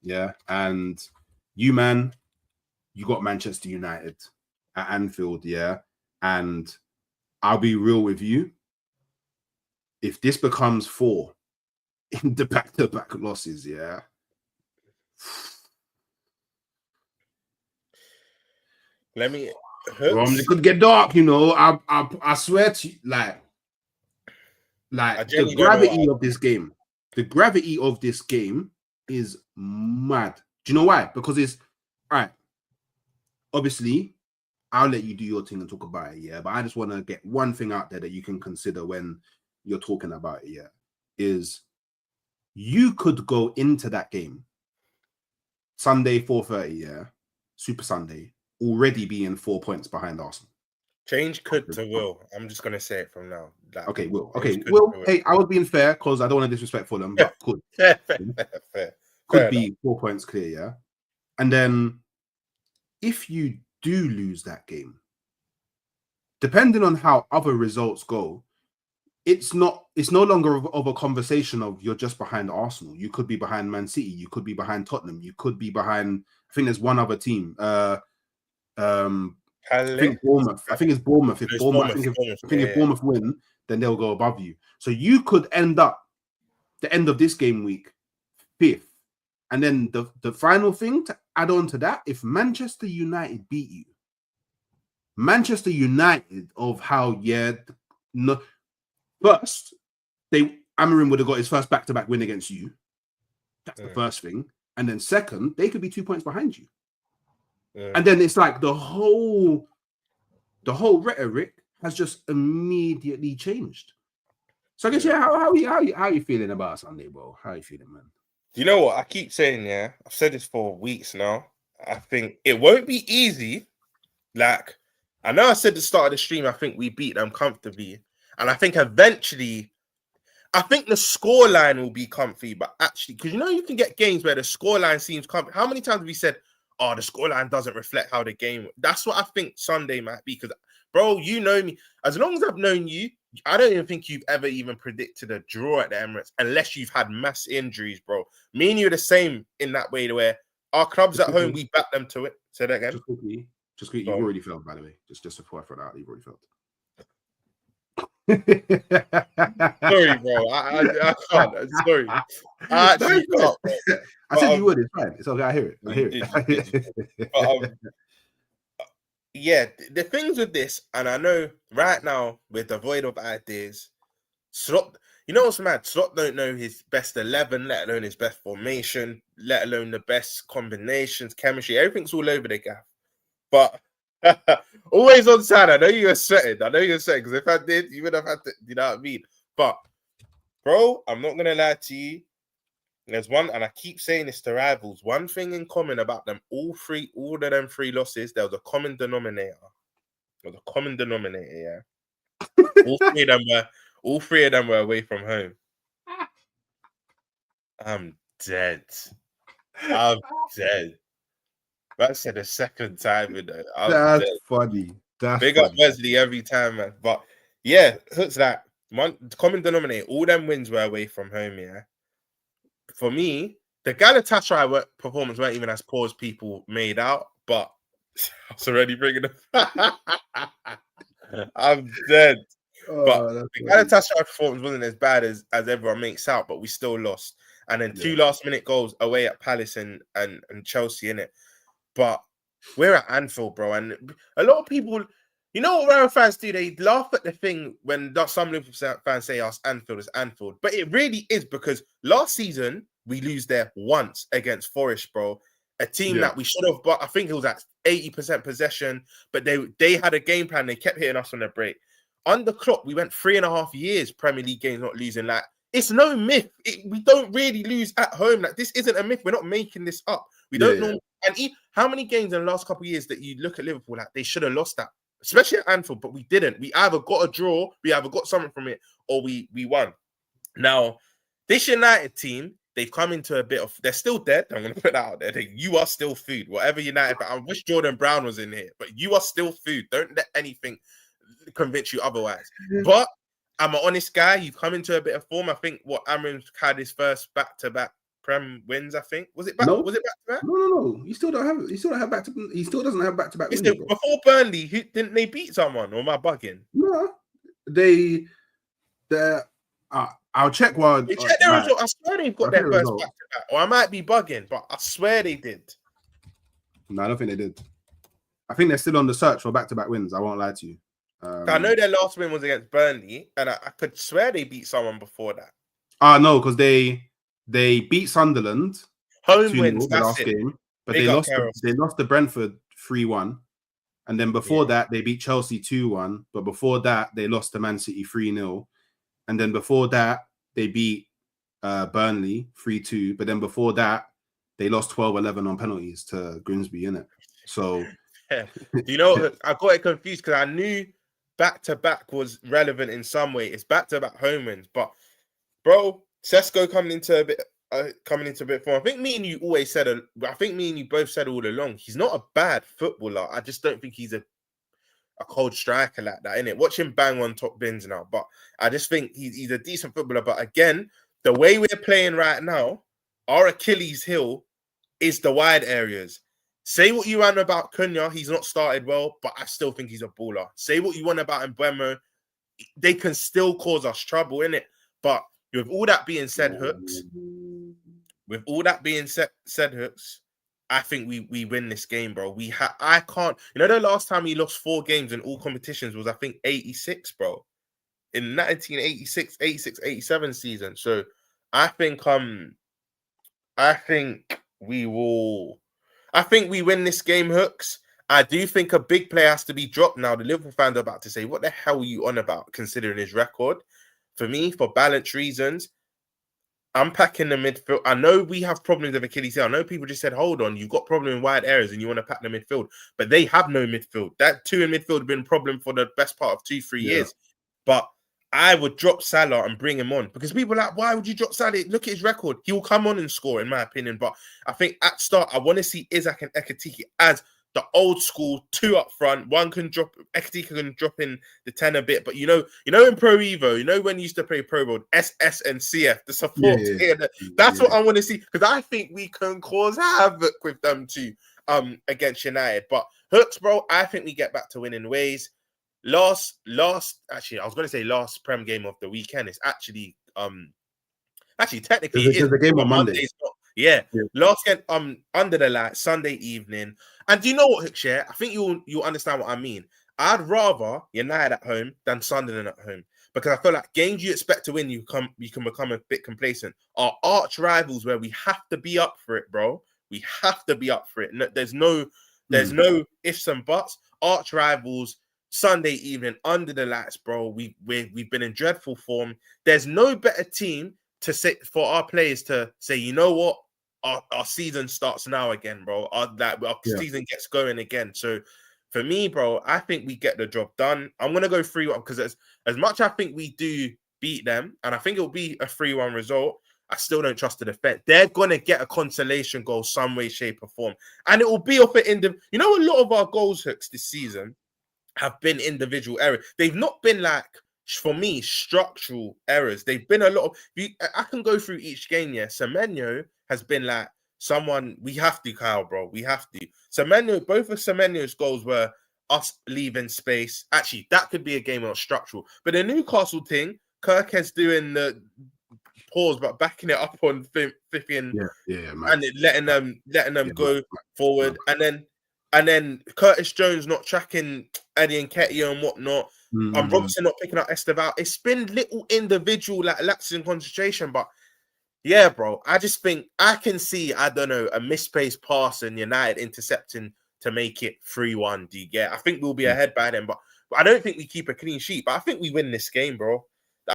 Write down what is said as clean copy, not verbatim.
yeah, and you, man, you got Manchester United at Anfield, yeah, and I'll be real with you. If this becomes 4 in the back-to-back losses, yeah. Let me. Romz, it could get dark, you know. I swear to you, like the gravity of this game. The gravity of this game is mad. Do you know why? Because it's all right. Obviously, I'll let you do your thing and talk about it, yeah. But I just want to get one thing out there that you can consider when you're talking about it, yeah. Is you could go into that game Sunday 4:30, yeah, Super Sunday, already being 4 points behind Arsenal. Change could to will. I'm just gonna say it from now. Like, okay, Will. Okay, Will. Hey, I was being fair because I don't want to disrespect them, but could fair be enough. 4 points clear, yeah. And then if you do lose that game, depending on how other results go, it's no longer of a conversation of you're just behind Arsenal. You could be behind Man City. You could be behind Tottenham. You could be behind. I think there's one other team. I think Bournemouth. I think it's Bournemouth. If Bournemouth win, then they'll go above you. So you could end up the end of this game week 5th. And then the final thing to add on to that, if Manchester United beat you, Manchester United of how, yeah, no, first, Amorim would have got his first back-to-back win against you. That's the first thing. And then second, they could be 2 points behind you. And then it's like the whole rhetoric has just immediately changed. So I guess, yeah, how are you feeling about Sunday, bro? How are you feeling, man? You know what? I keep saying, yeah, I've said this for weeks now. I think it won't be easy. Like, I know I said at the start of the stream, I think we beat them comfortably. And I think eventually, I think the scoreline will be comfy. But actually, because you know, you can get games where the scoreline seems comfy. How many times have we said, oh, the scoreline doesn't reflect how the game... That's what I think Sunday might be. Because, bro, you know me. As long as I've known you, I don't even think you've ever even predicted a draw at the Emirates unless you've had mass injuries, bro. Me and you are the same in that way, where our clubs at home, we back them to it. Say that again. Just quickly, you've already failed, by the way. Just before I throw that out, you've already failed. Sorry, bro. I can't. I'm sorry. I actually can't. I said you would. It's fine. It's okay. I hear it. But, yeah, the things with this, and I know right now we're devoid of ideas. Slot, you know what's mad? Slot don't know his best 11, let alone his best formation, let alone the best combinations, chemistry. Everything's all over the gap. But always on side. I know you were sweating. Because if I did, you would have had to. You know what I mean? But bro, I'm not gonna lie to you. There's one, and I keep saying this to rivals. One thing in common about them, all of them 3 losses, there was a common denominator. Yeah. All three of them were away from home. I'm dead. That said the second time, you know. That's funny. Big up Wesley every time, man. But yeah, Hook's like one common denominator. All them wins were away from home, yeah. For me, the Galatasaray performance weren't even as poor as people made out, but I was already bringing them. I'm dead. But the Galatasaray performance wasn't as bad as everyone makes out, but we still lost. And then 2 last-minute goals away at Palace and Chelsea, innit? But we're at Anfield, bro. And a lot of people, you know what Real fans do? They laugh at the thing when some Liverpool fans say Anfield is Anfield. But it really is, because last season, we lose there once against Forest, bro. A team that we should have, but I think it was at 80% possession. But they had a game plan. They kept hitting us on their break. Under Klopp, we went 3.5 years Premier League games not losing. Like, it's no myth. We don't really lose at home. Like, this isn't a myth. We're not making this up. We don't know. And how many games in the last couple of years that you look at Liverpool, like, they should have lost that, especially at Anfield, but we didn't. We either got a draw, we either got something from it, or we won. Now, this United team, they've come into a bit of... They're still dead. I'm going to put that out there. You are still food. Whatever United... I wish Jordan Brown was in here, but you are still food. Don't let anything convince you otherwise. But I'm an honest guy. You've come into a bit of form. I think Amorim's had his first back-to-back Prem wins. I think was it back? No, was it back to back? No. He still don't have. He still don't have back to. He still doesn't have back to back wins. Bro. Before Burnley, didn't they beat someone? Or am I bugging? No, they. I'll check while. Check their result. I swear they've got their first back to back. Or I might be bugging, but I swear they did. No, I don't think they did. I think they're still on the search for back to back wins. I won't lie to you. I know their last win was against Burnley, and I could swear they beat someone before that. No, because they beat Sunderland home wins the last game, but they lost to Brentford 3-1, and then before that they beat Chelsea 2-1, but before that they lost to Man City 3-0, and then before that they beat Burnley 3-2, but then before that they lost 12-11 on penalties to Grimsby, innit? So you know, I got it confused because I knew back-to-back was relevant in some way. It's back-to-back home wins, but bro, Sesko coming into a bit form. I think me and you always said. I think me and you both said all along. He's not a bad footballer. I just don't think he's a cold striker like that, innit? Watch him bang on top bins now, but I just think he's a decent footballer. But again, the way we're playing right now, our Achilles heel is the wide areas. Say what you want about Cunha, he's not started well, but I still think he's a baller. Say what you want about Mbeumo, they can still cause us trouble, innit? But with all that being said, Hooks, I think we win this game, bro. I can't. You know, the last time he lost 4 games in all competitions was, I think, 86, bro. In 1986, 86, 87 season. So I think we win this game, Hooks. I do think a big player has to be dropped now. The Liverpool fans are about to say, what the hell are you on about, considering his record? For me, for balance reasons, I'm packing the midfield. I know we have problems with Achilles heel. I know people just said, hold on, you've got problem in wide areas and you want to pack the midfield. But they have no midfield. That 2 in midfield have been a problem for the best part of 2-3 years. But I would drop Salah and bring him on. Because people are like, why would you drop Salah? Look at his record. He will come on and score, in my opinion. But I think at start, I want to see Isaac and Ekitike as the old school 2 up front. One can drop, Ekitike can drop in the 10 a bit. But you know in Pro Evo, you know when you used to play Pro World, SS and CF, the support here. That's what I want to see. Because I think we can cause havoc with them too against United. But Hooks, bro, I think we get back to winning ways. Actually, I was going to say last Prem game of the weekend. It's actually technically it's a game on Monday. Last game under the light, Sunday evening. And do you know what, Hooks? I think you'll understand what I mean. I'd rather United at home than Sunderland at home, because I feel like games you expect to win, you can become a bit complacent. Our arch rivals, where we have to be up for it, bro. We have to be up for it. No, there's no ifs and buts. Arch rivals. Sunday evening under the lights, bro. We've been in dreadful form. There's no better team to say for our players to say, you know what, our season starts now again, bro. Our season gets going again. So for me, bro, I think we get the job done. I'm gonna go 3-1 because as much I think we do beat them, and I think it'll be a 3-1 result, I still don't trust the defense. They're gonna get a consolation goal some way, shape, or form, and it will be off it in the. You know, a lot of our goals, Hooks, this season have been individual errors. They've not been like, for me, structural errors. They've been a lot of. I can go through each game. Yeah, Semenyo has been like someone we have to, Kyle, bro. We have to. Semenyo, both of Semenyo's goals were us leaving space. Actually, that could be a game of structural. But the Newcastle thing, Kirk's doing the pause, but backing it up on Fiffian, and letting them go forward, and then Curtis Jones not tracking Eddie Nketiah and whatnot. Robson not picking up Esteval. It's been little individual lapses in concentration, but yeah, bro. I just think I can see, I don't know, a misplaced pass and United intercepting to make it 3-1. Do you get? I think we'll be ahead by then, but I don't think we keep a clean sheet. But I think we win this game, bro.